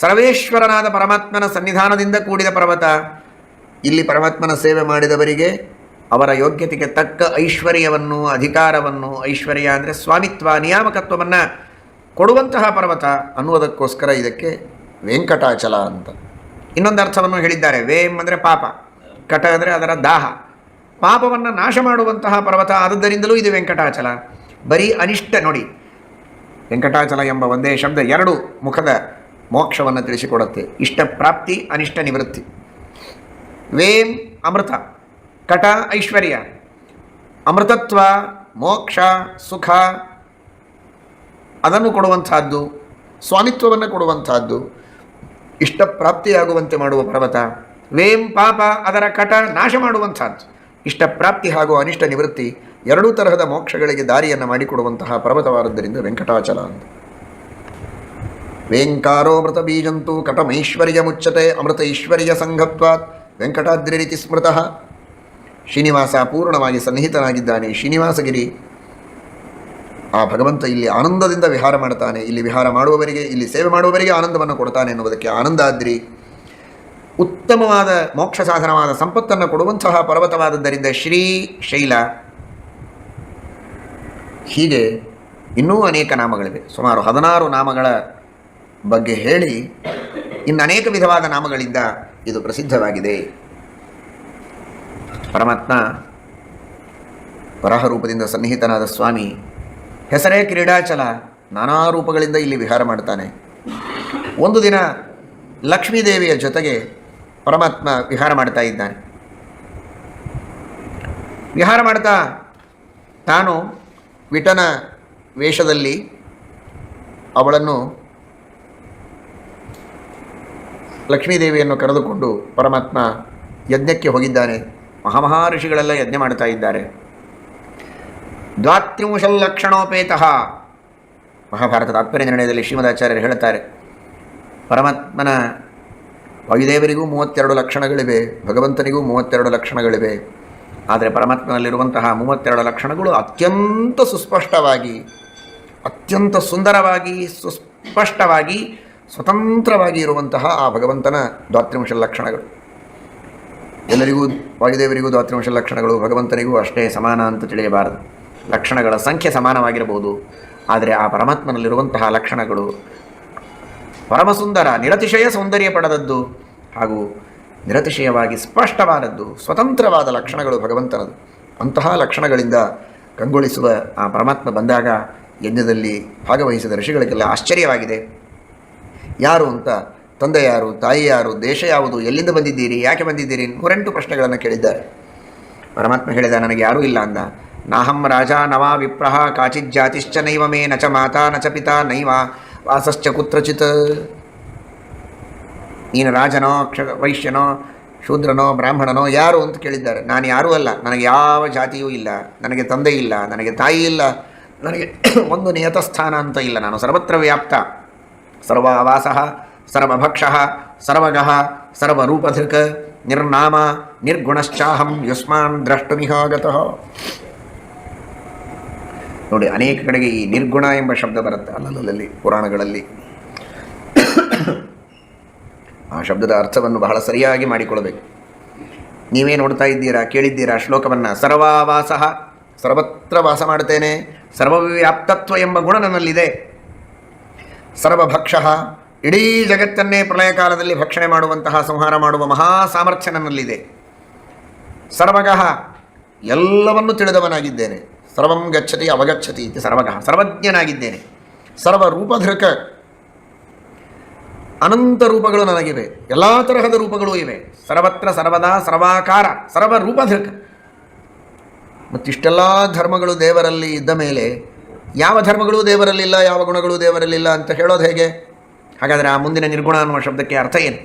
ಸರ್ವೇಶ್ವರನಾದ ಪರಮಾತ್ಮನ ಸನ್ನಿಧಾನದಿಂದ ಕೂಡಿದ ಪರ್ವತ. ಇಲ್ಲಿ ಪರಮಾತ್ಮನ ಸೇವೆ ಮಾಡಿದವರಿಗೆ ಅವರ ಯೋಗ್ಯತೆಗೆ ತಕ್ಕ ಐಶ್ವರ್ಯವನ್ನು, ಅಧಿಕಾರವನ್ನು, ಐಶ್ವರ್ಯ ಅಂದರೆ ಸ್ವಾಮಿತ್ವ, ನಿಯಾಮಕತ್ವವನ್ನು ಕೊಡುವಂತಹ ಪರ್ವತ ಅನ್ನುವುದಕ್ಕೋಸ್ಕರ ಇದಕ್ಕೆ ವೆಂಕಟಾಚಲ ಅಂತ ಇನ್ನೊಂದು ಅರ್ಥವನ್ನು ಹೇಳಿದ್ದಾರೆ. ವೇಂ ಅಂದರೆ ಪಾಪ, ಕಟ ಅಂದರೆ ಅದರ ದಾಹ, ಪಾಪವನ್ನು ನಾಶ ಮಾಡುವಂತಹ ಪರ್ವತ. ಆದ್ದರಿಂದಲೂ ಇದು ವೆಂಕಟಾಚಲ. ಬರೀ ಅನಿಷ್ಟ ನೋಡಿ, ವೆಂಕಟಾಚಲ ಎಂಬ ಒಂದೇ ಶಬ್ದ ಎರಡು ಮುಖದ ಮೋಕ್ಷವನ್ನು ತಿಳಿಸಿಕೊಡುತ್ತೆ. ಇಷ್ಟ ಪ್ರಾಪ್ತಿ, ಅನಿಷ್ಟ ನಿವೃತ್ತಿ. ವೇಂ ಅಮೃತ, ಕಟ ಐಶ್ವರ್ಯ, ಅಮೃತತ್ವ, ಮೋಕ್ಷ, ಸುಖ ಅದನ್ನು ಕೊಡುವಂತಹದ್ದು, ಸ್ವಾಮಿತ್ವವನ್ನು ಕೊಡುವಂತಹದ್ದು, ಇಷ್ಟಪ್ರಾಪ್ತಿಯಾಗುವಂತೆ ಮಾಡುವ ಪರ್ವತ. ವೇಂ ಪಾಪ, ಅದರ ಕಟ ನಾಶ ಮಾಡುವಂತಹದ್ದು. ಇಷ್ಟಪ್ರಾಪ್ತಿ ಹಾಗೂ ಅನಿಷ್ಟ ನಿವೃತ್ತಿ ಎರಡೂ ತರಹದ ಮೋಕ್ಷಗಳಿಗೆ ದಾರಿಯನ್ನು ಮಾಡಿಕೊಡುವಂತಹ ಪರ್ವತವಾದದ್ದರಿಂದ ವೆಂಕಟಾಚಲ ಅಂತ. ವೇಂಕಾರೋ ಮೃತ ಬೀಜಂತೂ ಕಟಮೈಶ್ವರ್ಯ ಮುಚ್ಚತೆ ಅಮೃತ ಐಶ್ವರ್ಯ ಸಂಘತ್ವಾತ್ ವೆಂಕಟಾದ್ರಿ ರೀತಿ ಸ್ಮೃತಃ. ಶ್ರೀನಿವಾಸ ಪೂರ್ಣವಾಗಿ ಸನ್ನಿಹಿತನಾಗಿದ್ದಾನೆ. ಶ್ರೀನಿವಾಸಗಿರಿ ಆ ಭಗವಂತ ಇಲ್ಲಿ ಆನಂದದಿಂದ ವಿಹಾರ ಮಾಡ್ತಾನೆ. ಇಲ್ಲಿ ವಿಹಾರ ಮಾಡುವವರಿಗೆ, ಇಲ್ಲಿ ಸೇವೆ ಮಾಡುವವರಿಗೆ ಆನಂದವನ್ನು ಕೊಡ್ತಾನೆ ಎನ್ನುವುದಕ್ಕೆ ಆನಂದಾದ್ರಿ. ಉತ್ತಮವಾದ ಮೋಕ್ಷ ಸಾಧನವಾದ ಸಂಪತ್ತನ್ನು ಕೊಡುವಂತಹ ಪರ್ವತವಾದದ್ದರಿಂದ ಶ್ರೀ ಶೈಲ. ಹೀಗೆ ಇನ್ನೂ ಅನೇಕ ನಾಮಗಳಿವೆ. ಸುಮಾರು 16 ನಾಮಗಳ ಬಗ್ಗೆ ಹೇಳಿ ಇನ್ನು ಅನೇಕ ವಿಧವಾದ ನಾಮಗಳಿಂದ ಇದು ಪ್ರಸಿದ್ಧವಾಗಿದೆ. ಪರಮಾತ್ಮ ವರಾಹ ರೂಪದಿಂದ ಸನ್ನಿಹಿತನಾದ ಸ್ವಾಮಿ, ಹೆಸರೇ ಕ್ರೀಡಾಚಲ, ನಾನಾ ರೂಪಗಳಿಂದ ಇಲ್ಲಿ ವಿಹಾರ ಮಾಡ್ತಾನೆ. ಒಂದು ದಿನ ಲಕ್ಷ್ಮೀದೇವಿಯ ಜೊತೆಗೆ ಪರಮಾತ್ಮ ವಿಹಾರ ಮಾಡ್ತಾ ಇದ್ದಾನೆ. ವಿಹಾರ ಮಾಡ್ತಾ ತಾನು ವಿಟನ ವೇಷದಲ್ಲಿ ಅವಳನ್ನು, ಲಕ್ಷ್ಮೀದೇವಿಯನ್ನು ಕರೆದುಕೊಂಡು ಪರಮಾತ್ಮ ಯಜ್ಞಕ್ಕೆ ಹೋಗಿದ್ದಾನೆ. ಮಹಾಮಹರ್ಷಿಗಳೆಲ್ಲ ಯಜ್ಞ ಮಾಡ್ತಾ ಇದ್ದಾರೆ. 23 ಲಕ್ಷಣೋಪೇತಃ. ಮಹಾಭಾರತ ತಾತ್ಪರ್ಯ ನಿರ್ಣಯದಲ್ಲಿ ಶ್ರೀಮದಾಚಾರ್ಯರು ಹೇಳುತ್ತಾರೆ, ಪರಮಾತ್ಮನ ವಾಯುದೇವರಿಗೂ 32 ಲಕ್ಷಣಗಳಿವೆ, ಭಗವಂತನಿಗೂ 32 ಲಕ್ಷಣಗಳಿವೆ. ಆದರೆ ಪರಮಾತ್ಮನಲ್ಲಿರುವಂತಹ 32 ಲಕ್ಷಣಗಳು ಅತ್ಯಂತ ಸುಸ್ಪಷ್ಟವಾಗಿ, ಅತ್ಯಂತ ಸುಂದರವಾಗಿ, ಸುಸ್ಪಷ್ಟವಾಗಿ, ಸ್ವತಂತ್ರವಾಗಿ ಇರುವಂತಹ ಆ ಭಗವಂತನ 23 ಲಕ್ಷಣಗಳು. ಎಲ್ಲರಿಗೂ ವಾಯುದೇವರಿಗೂ 23 ಲಕ್ಷಣಗಳು, ಭಗವಂತನಿಗೂ ಅಷ್ಟೇ ಸಮಾನ ಅಂತ ತಿಳಿಯಬಾರದು. ಲಕ್ಷಣಗಳ ಸಂಖ್ಯೆ ಸಮಾನವಾಗಿರಬಹುದು, ಆದರೆ ಆ ಪರಮಾತ್ಮನಲ್ಲಿರುವಂತಹ ಲಕ್ಷಣಗಳು ಪರಮಸುಂದರ, ನಿರತಿಶಯ ಸೌಂದರ್ಯ ಪಡೆದದ್ದು ಹಾಗೂ ನಿರತಿಶಯವಾಗಿ ಸ್ಪಷ್ಟವಾದದ್ದು, ಸ್ವತಂತ್ರವಾದ ಲಕ್ಷಣಗಳು ಭಗವಂತನದು. ಅಂತಹ ಲಕ್ಷಣಗಳಿಂದ ಕಂಗೊಳಿಸುವ ಆ ಪರಮಾತ್ಮ ಬಂದಾಗ ಯಜ್ಞದಲ್ಲಿ ಭಾಗವಹಿಸಿದ ಋಷಿಗಳಿಗೆಲ್ಲ ಆಶ್ಚರ್ಯವಾಗಿದೆ. ಯಾರು ಅಂತ, ತಂದೆ ಯಾರು, ತಾಯಿ ಯಾರು, ದೇಶ ಯಾವುದು, ಎಲ್ಲಿಂದ ಬಂದಿದ್ದೀರಿ, ಯಾಕೆ ಬಂದಿದ್ದೀರಿ, 108 ಪ್ರಶ್ನೆಗಳನ್ನು ಕೇಳಿದ್ದಾರೆ. ಪರಮಾತ್ಮ ಹೇಳಿದ, ನನಗೆ ಯಾರೂ ಇಲ್ಲ ಅಂದ. ನಾಹಂ ರಾಜ ನವಾ ವಿಪ್ರಹ ಕಾಚಿತ್ ಜಾತಿಶ್ಚ ನೈವ ಮೇ ನಚ ಮಾತಾ ನಚ ಪಿತಾ ನೈವ ವಾಸಶ್ಚ ಕುತ್ರಚಿತ್. ನೀನು ರಾಜನೋ, ವೈಶ್ಯನೋ, ಶೂದ್ರನೋ, ಬ್ರಾಹ್ಮಣನೋ, ಯಾರು ಅಂತ ಕೇಳಿದ್ದಾರೆ. ನಾನು ಯಾರೂ ಅಲ್ಲ, ನನಗೆ ಯಾವ ಜಾತಿಯೂ ಇಲ್ಲ, ನನಗೆ ತಂದೆ ಇಲ್ಲ, ನನಗೆ ತಾಯಿ ಇಲ್ಲ, ನನಗೆ ಒಂದು ನಿಯತ ಸ್ಥಾನ ಅಂತ ಇಲ್ಲ. ನಾನು ಸರ್ವತ್ರ ವ್ಯಾಪ್ತ, ಸರ್ವಾವಾಸಃ, ಸರ್ವಭಕ್ಷಃ, ಸರ್ವಗಃ, ಸರ್ವರೂಪಧೃಕ್, ನಿರ್ನಾಮ ನಿರ್ಗುಣಶ್ಚಾಹಂ ಯುಷ್ಮಾನ್ ದ್ರಷ್ಟುಮಿಹಾಗತಃ. ನೋಡಿ, ಅನೇಕ ಕಡೆಗೆ ಈ ನಿರ್ಗುಣ ಎಂಬ ಶಬ್ದ ಬರುತ್ತೆ ಅಲ್ಲಲ್ಲಿ ಪುರಾಣಗಳಲ್ಲಿ. ಆ ಶಬ್ದದ ಅರ್ಥವನ್ನು ಬಹಳ ಸರಿಯಾಗಿ ಮಾಡಿಕೊಳ್ಳಬೇಕು. ನೀವೇ ನೋಡ್ತಾ ಇದ್ದೀರಾ, ಕೇಳಿದ್ದೀರಾ ಶ್ಲೋಕವನ್ನು. ಸರ್ವಾವಾಸಃ, ಸರ್ವತ್ರ ವಾಸ ಮಾಡ್ತೇನೆ, ಸರ್ವವ್ಯಾಪ್ತತ್ವ ಎಂಬ ಗುಣ ನನ್ನಲ್ಲಿದೆ. ಸರ್ವಭಕ್ಷಃ, ಇಡೀ ಜಗತ್ತನ್ನೇ ಪ್ರಳಯ ಕಾಲದಲ್ಲಿ ಭಕ್ಷಣೆ ಮಾಡುವಂತಹ, ಸಂಹಾರ ಮಾಡುವ ಮಹಾ ಸಾಮರ್ಥ್ಯ ನನ್ನಲ್ಲಿದೆ. ಸರ್ವಗಃ, ಎಲ್ಲವನ್ನು ತಿಳಿದವನಾಗಿದ್ದೇನೆ. ಸರ್ವಂ ಗಚ್ಚತಿ ಅವಗಚ್ಚತಿ ಇತಿ ಸರ್ವಗಃ, ಸರ್ವಜ್ಞನಾಗಿದ್ದೇನೆ. ಸರ್ವರೂಪಧೃಕ, ಅನಂತ ರೂಪಗಳು ನನಗಿವೆ, ಎಲ್ಲ ತರಹದ ರೂಪಗಳೂ ಇವೆ. ಸರ್ವತ್ರ ಸರ್ವದಾ ಸರ್ವಾಕಾರ, ಸರ್ವರೂಪಧೃಕ. ಮತ್ತಿಷ್ಟೆಲ್ಲ ಧರ್ಮಗಳು ದೇವರಲ್ಲಿ ಇದ್ದ ಮೇಲೆ ಯಾವ ಧರ್ಮಗಳೂ ದೇವರಲ್ಲಿಲ್ಲ, ಯಾವ ಗುಣಗಳೂ ದೇವರಲ್ಲಿಲ್ಲ ಅಂತ ಹೇಳೋದು ಹೇಗೆ? ಹಾಗಾದರೆ ಆ ಮುಂದಿನ ನಿರ್ಗುಣ ಅನ್ನುವ ಶಬ್ದಕ್ಕೆ ಅರ್ಥ ಏನು?